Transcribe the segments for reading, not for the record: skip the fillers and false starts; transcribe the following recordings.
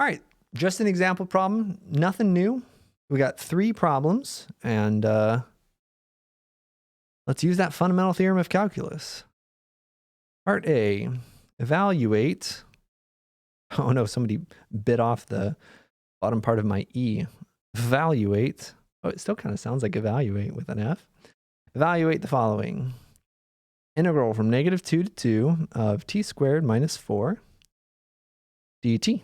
All right, just an example problem, nothing new. We got 3 problems, and let's use that fundamental theorem of calculus. Part A, evaluate. Oh no, somebody bit off the bottom part of my E. Evaluate. Oh, it still kind of sounds like evaluate with an F. Evaluate the following. Integral from -2 to 2 of t squared minus 4 dt.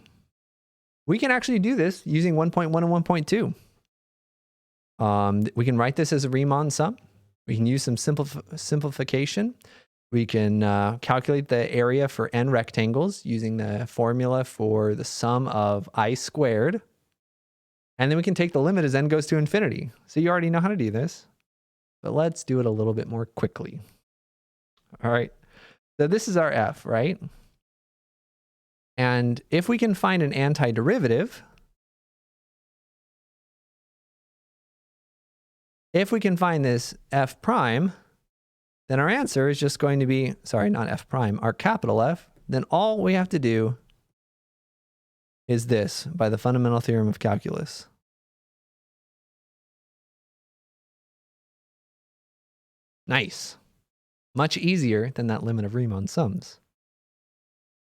We can actually do this using 1.1 and 1.2. We can write this as a Riemann sum. We can use some simplification. We can calculate the area for n rectangles using the formula for the sum of I squared. And then we can take the limit as n goes to infinity. So you already know how to do this, but let's do it a little bit more quickly. All right, so this is our f, right? And if we can find an antiderivative, if we can find this f prime, then our answer is just going to be, sorry, not f prime, our capital F. Then all we have to do is this by the fundamental theorem of calculus. Nice. Much easier than that limit of Riemann sums.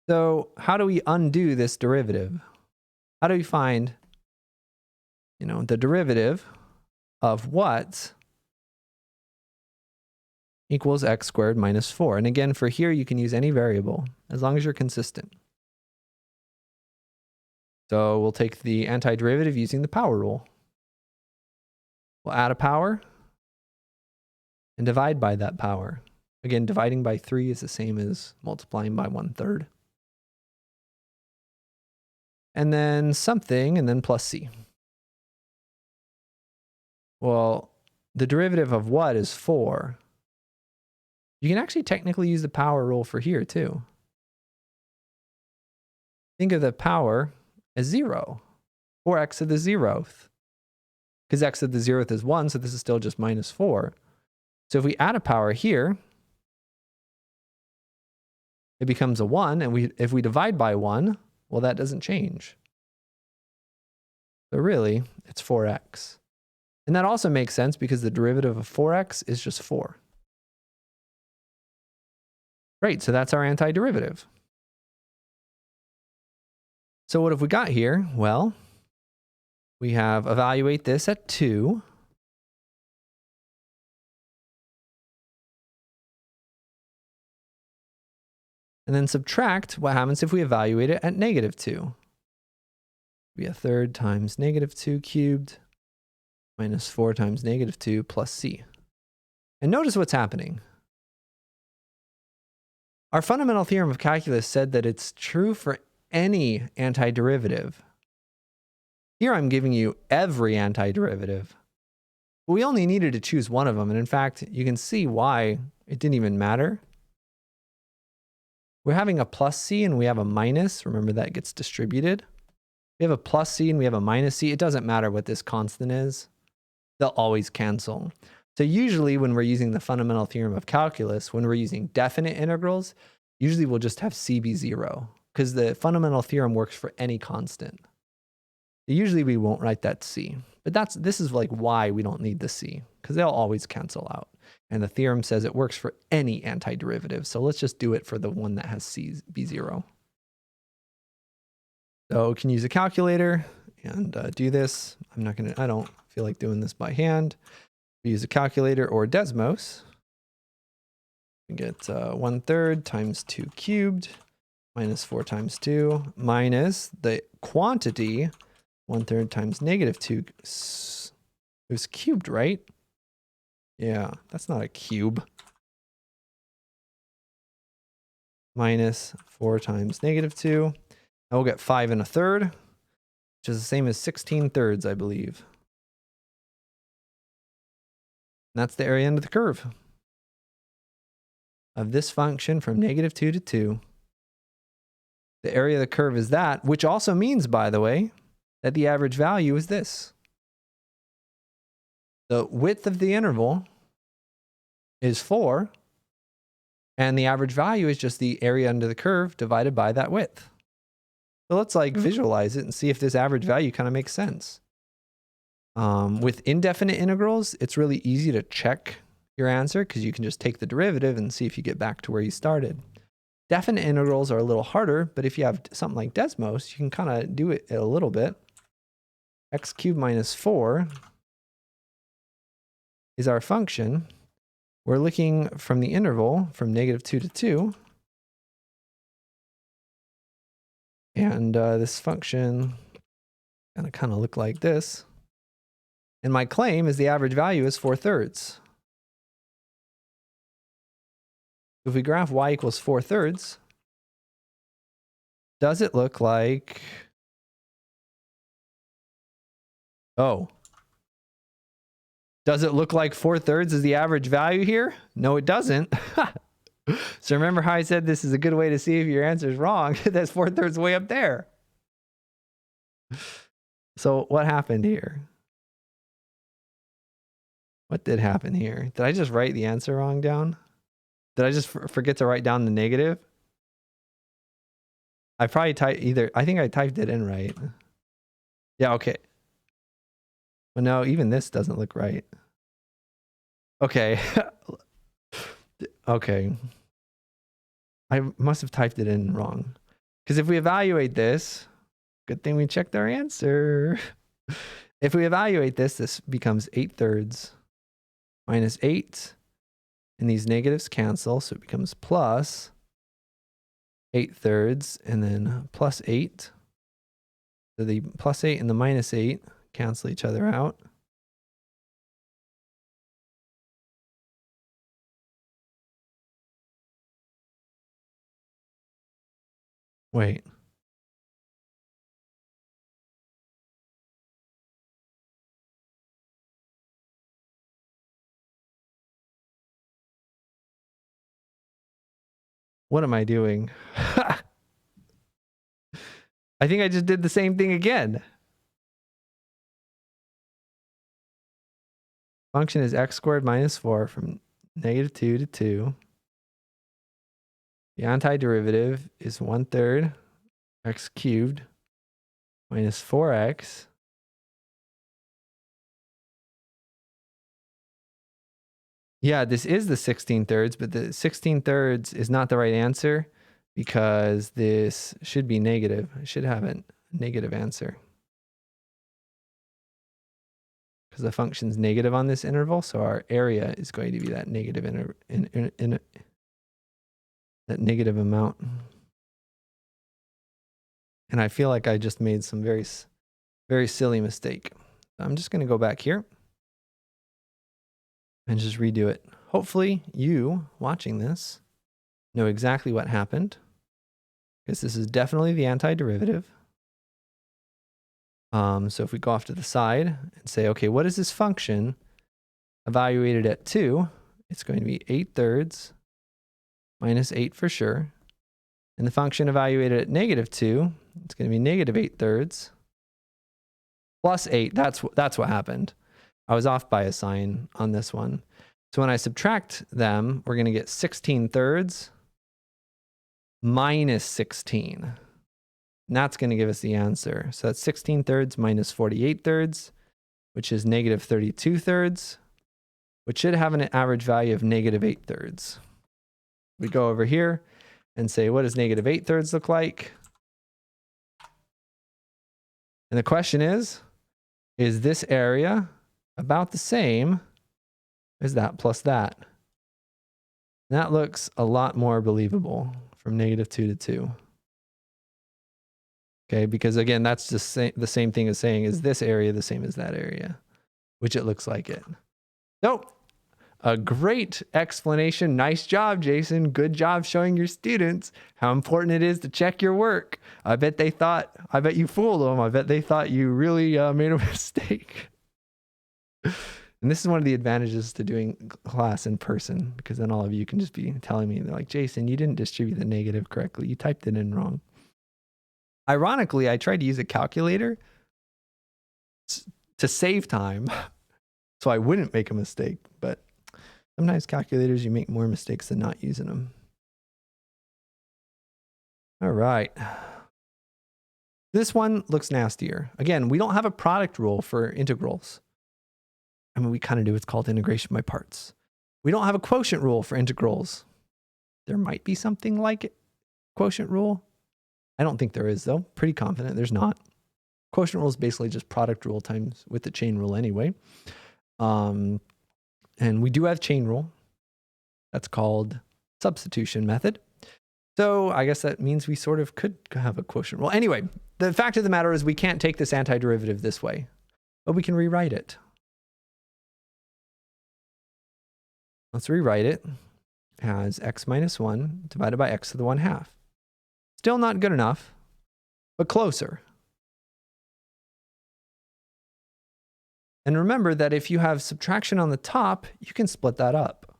So how do we undo this derivative? How do we find, the derivative of what equals x squared minus 4? And again, for here, you can use any variable as long as you're consistent. So we'll take the antiderivative using the power rule. We'll add a power and divide by that power. Again, dividing by 3 is the same as multiplying by 1/3. And then something, and then plus c. Well, the derivative of what is 4? You can actually technically use the power rule for here too. Think of the power as 0, or x to the 0th. Because x to the 0th is 1, so this is still just minus 4. So if we add a power here, it becomes a 1, and if we divide by 1, well, that doesn't change. So really, it's 4x. And that also makes sense because the derivative of 4x is just 4. Great, so that's our antiderivative. So what have we got here? Well, we have evaluate this at 2. And then subtract what happens if we evaluate it at -2. Be 1/3 times -2 cubed minus 4 times -2 plus c. And notice what's happening. Our fundamental theorem of calculus said that it's true for any antiderivative. Here I'm giving you every antiderivative. We only needed to choose one of them. And in fact, you can see why it didn't even matter. We're having a plus c and we have a minus. Remember, that gets distributed. We have a plus c and we have a minus c. It doesn't matter what this constant is. They'll always cancel. So usually when we're using the fundamental theorem of calculus, when we're using definite integrals, usually we'll just have c be 0 because the fundamental theorem works for any constant. Usually we won't write that c, but this is like why we don't need the c, because they'll always cancel out. And the theorem says it works for any antiderivative. So let's just do it for the one that has c be 0. So we can use a calculator and do this. I don't feel like doing this by hand. We use a calculator or Desmos. We get 1/3 times 2 cubed minus 4 times 2 minus the quantity 1/3 times -2. It was cubed, right? Yeah, that's not a cube. Minus 4 times -2. And we'll get 5 1/3, which is the same as 16/3, I believe. And that's the area under the curve of this function from -2 to 2. The area of the curve is that, which also means, by the way, that the average value is this. The width of the interval is 4, and the average value is just the area under the curve divided by that width. So let's like visualize it and see if this average value kind of makes sense. With indefinite integrals, it's really easy to check your answer because you can just take the derivative and see if you get back to where you started. Definite integrals are a little harder, but if you have something like Desmos, you can kind of do it a little bit. X cubed minus 4 is our function. We're looking from the interval from -2 to 2. And this function gonna kind of look like this. And my claim is the average value is 4/3. If we graph y equals 4/3, does it look like, oh, does it look like 4/3 is the average value here? No, it doesn't. So remember how I said this is a good way to see if your answer is wrong? That's 4/3 way up there. So what happened here? What did happen here? Did I just write the answer wrong down? Did I just forget to write down the negative? I probably typed either, I think I typed it in right. Yeah, okay. Well, no, even this doesn't look right. Okay. Okay. I must have typed it in wrong. Because if we evaluate this, good thing we checked our answer. If we evaluate this, this becomes 8/3 minus 8. And these negatives cancel, so it becomes plus 8/3 and then plus 8. So the plus 8 and the minus 8 cancel each other out. Wait. What am I doing? I think I just did the same thing again. Function is x squared minus 4 from -2 to 2. The antiderivative is 1/3 x cubed minus 4x. Yeah, this is the 16/3, but the 16/3 is not the right answer because this should be negative. I should have a negative answer. Because the function's negative on this interval, so our area is going to be that negative that negative amount. And I feel like I just made some very silly mistake. I'm just going to go back here and just redo it. Hopefully you watching this know exactly what happened, because this is definitely the antiderivative. So if we go off to the side and say, okay, what is this function evaluated at 2? It's going to be 8/3 minus 8 for sure. And the function evaluated at -2, it's going to be -8/3 plus 8. That's what happened. I was off by a sign on this one. So when I subtract them, we're going to get 16/3 minus 16. And that's going to give us the answer. So that's 16/3 minus 48/3, which is -32/3, which should have an average value of -8/3. We go over here and say, what does -8/3 look like? And the question is this area about the same as that plus that? And that looks a lot more believable from -2 to 2. Okay, because again, that's just the same thing as saying, is this area the same as that area? Which it looks like it. So, a great explanation. Nice job, Jason. Good job showing your students how important it is to check your work. I bet you fooled them. I bet they thought you really made a mistake. And this is one of the advantages to doing class in person, because then all of you can just be telling me, they're like, Jason, you didn't distribute the negative correctly. You typed it in wrong. Ironically, I tried to use a calculator to save time so I wouldn't make a mistake. But sometimes calculators, you make more mistakes than not using them. All right. This one looks nastier. Again, we don't have a product rule for integrals. I mean, we kind of do. It's called integration by parts. We don't have a quotient rule for integrals. There might be something like it. Quotient rule. I don't think there is, though. Pretty confident there's not. Quotient rule is basically just product rule times with the chain rule anyway. And we do have chain rule. That's called substitution method. So I guess that means we sort of could have a quotient rule. Anyway, the fact of the matter is we can't take this antiderivative this way, but we can rewrite it. Let's rewrite it as x minus 1 divided by x to the 1/2. Still not good enough, but closer. And remember that if you have subtraction on the top, you can split that up.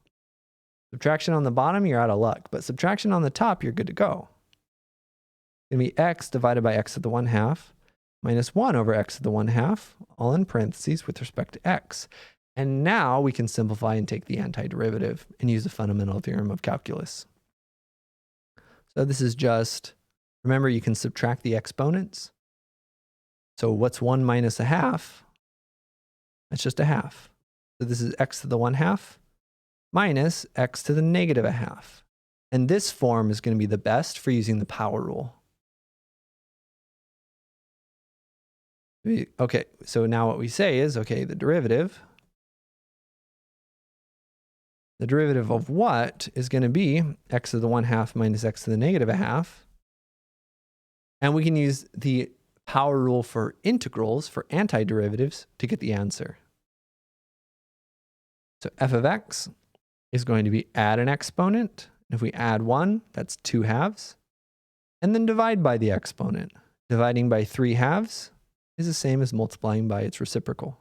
Subtraction on the bottom, you're out of luck. But subtraction on the top, you're good to go. It's going to be x divided by x to the 1/2 minus 1 over x to the 1/2, all in parentheses with respect to x. And now we can simplify and take the antiderivative and use the fundamental theorem of calculus. So this is just, remember you can subtract the exponents. So what's 1 minus 1/2? That's just 1/2. So this is x to the 1/2 minus x to the negative 1/2. And this form is going to be the best for using the power rule. Okay, so now what we say is, okay, the derivative of what is going to be x to the 1/2 minus x to the negative 1/2. And we can use the power rule for integrals, for antiderivatives, to get the answer. So f of x is going to be add an exponent. If we add 1, that's 2/2. And then divide by the exponent. Dividing by 3/2 is the same as multiplying by its reciprocal.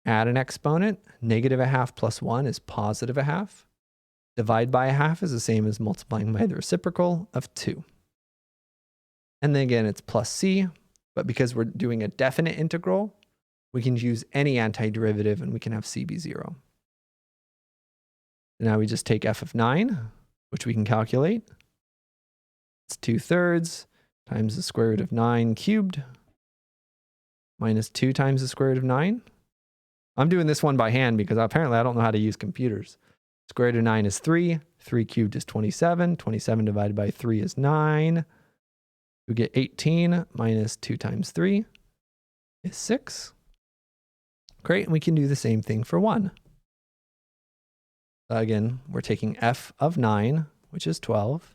Add an exponent. Negative 1/2 plus 1 is positive 1/2. Divide by 1/2 is the same as multiplying by the reciprocal of 2. And then again, it's plus c. But because we're doing a definite integral, we can use any antiderivative and we can have c be 0. Now we just take f of 9, which we can calculate. It's 2/3 times the square root of 9 cubed minus 2 times the square root of 9. I'm doing this one by hand because apparently I don't know how to use computers. Square root of 9 is 3. 3 cubed is 27. 27 divided by 3 is 9. We get 18 minus 2 times 3 is 6. Great, and we can do the same thing for 1. Again, we're taking f of 9, which is 12,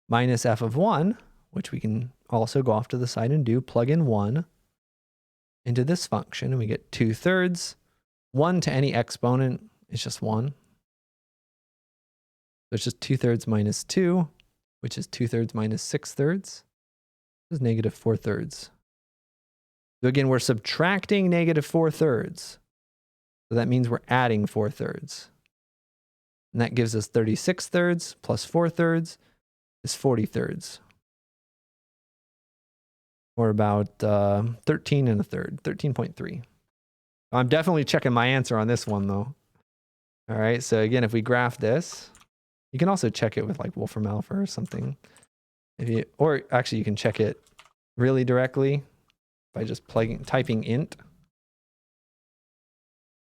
minus f of 1, which we can also go off to the side and do, plug in 1 into this function, and we get 2/3. 1 to any exponent is just 1. So it's just 2/3 minus 2, which is 2/3 minus 6/3. This is negative 4/3. So again, we're subtracting negative 4/3. So that means we're adding 4/3. And that gives us 36/3 plus 4/3 is 40/3. Or about 13 1/3, 13.3. I'm definitely checking my answer on this one though. All right, so again, if we graph this, you can also check it with like Wolfram Alpha or something. Or actually you can check it really directly by just typing int,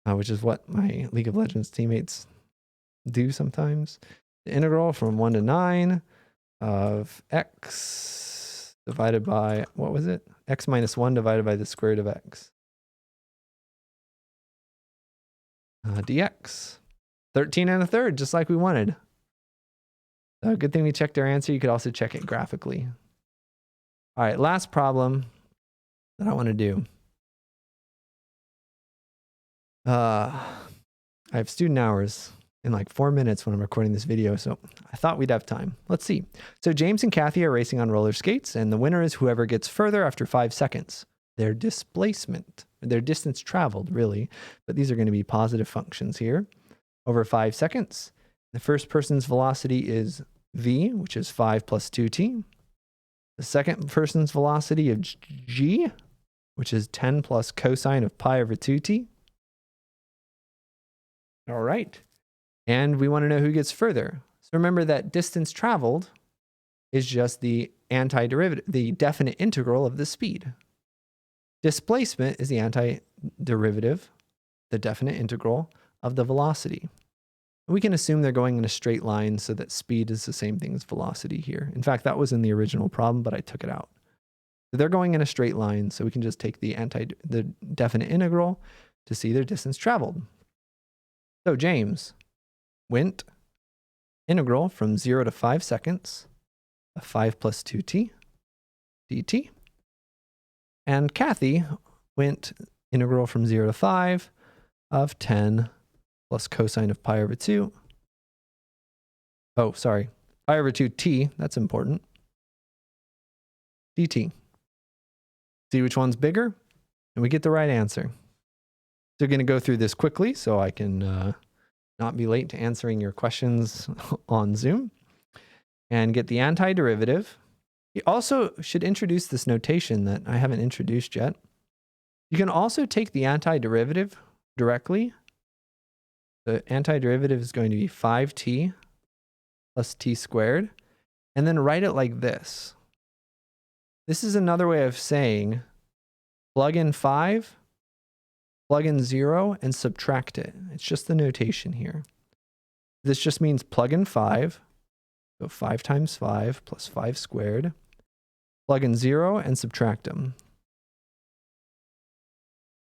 which is what my League of Legends teammates do sometimes. The integral from 1 to 9 of x divided by, what was it? X minus 1 divided by the square root of x. Dx. 13 1/3, just like we wanted. Good thing we checked our answer. You could also check it graphically. All right, last problem that I want to do. I have student hours in like 4 minutes when I'm recording this video, so I thought we'd have time. Let's see. So James and Kathy are racing on roller skates, and the winner is whoever gets further after 5 seconds. Their displacement, their distance traveled, really, but these are going to be positive functions here over 5 seconds. The first person's velocity is v, which is 5 plus 2t. The second person's velocity of g, which is 10 plus cosine of pi over 2t. All right. And we want to know who gets further. So remember that distance traveled is just the antiderivative, the definite integral of the speed. Displacement is the antiderivative, the definite integral of the velocity. We can assume they're going in a straight line so that speed is the same thing as velocity here. In fact, that was in the original problem, but I took it out. So they're going in a straight line, so we can just take the definite integral to see their distance traveled. So James went integral from 0 to 5 seconds of 5 plus 2t dt. And Kathy went integral from 0 to 5 of 10 plus cosine of pi over 2. Oh, sorry. Pi over 2t, that's important. dt. See which one's bigger? And we get the right answer. So we're going to go through this quickly so I can not be late to answering your questions on Zoom. And get the antiderivative. You also should introduce this notation that I haven't introduced yet. You can also take the antiderivative directly. The antiderivative is going to be 5t plus t squared, and then write it like this. This is another way of saying plug in 5, plug in 0, and subtract it. It's just the notation here. This just means plug in 5, so 5 times 5 plus 5 squared. Plug in 0 and subtract them.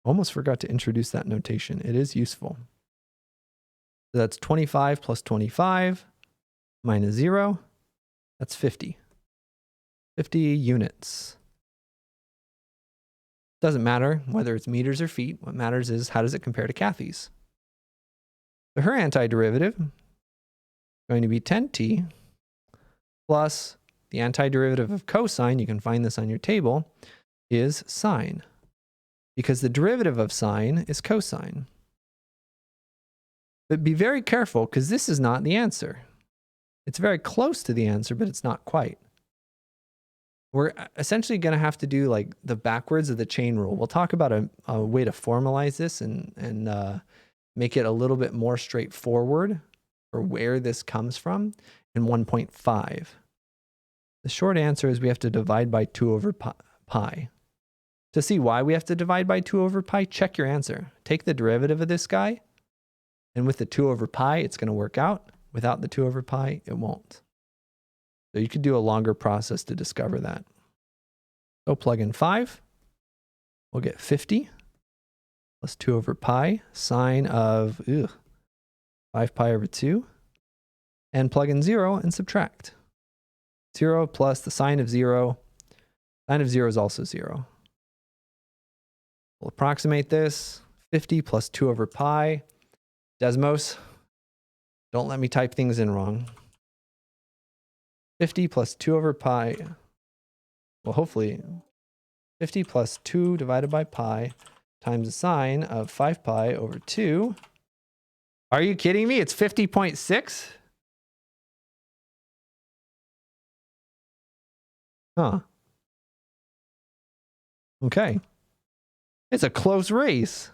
Almost forgot to introduce that notation. It is useful. So that's 25 plus 25 minus 0. That's 50. 50 units. Doesn't matter whether it's meters or feet. What matters is how does it compare to Kathy's. So her antiderivative is going to be 10t plus the antiderivative of cosine, you can find this on your table, is sine. Because the derivative of sine is cosine. But be very careful because this is not the answer. It's very close to the answer, but it's not quite. We're essentially going to have to do like the backwards of the chain rule. We'll talk about a way to formalize this and make it a little bit more straightforward for where this comes from in 1.5. The short answer is we have to divide by 2 over pi. To see why we have to divide by 2 over pi, check your answer. Take the derivative of this guy, and with the 2 over pi, it's going to work out. Without the 2 over pi, it won't. So you could do a longer process to discover that. So plug in 5. We'll get 50 plus 2 over pi, sine of 5 pi over 2. And plug in 0 and subtract. 0 plus the sine of 0. Sine of 0 is also 0. We'll approximate this. 50 plus 2 over pi. Desmos, don't let me type things in wrong. 50 plus 2 over pi. Well, hopefully 50 plus 2 divided by pi times the sine of 5 pi over 2. Are you kidding me? It's 50.6? Huh. Okay. It's a close race.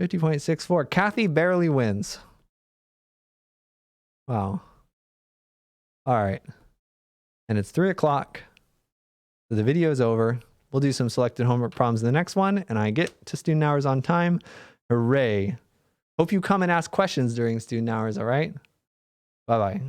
50.64. Kathy barely wins. Wow. All right. And it's 3 o'clock. So the video is over. We'll do some selected homework problems in the next one, and I get to student hours on time. Hooray. Hope you come and ask questions during student hours, all right? Bye-bye.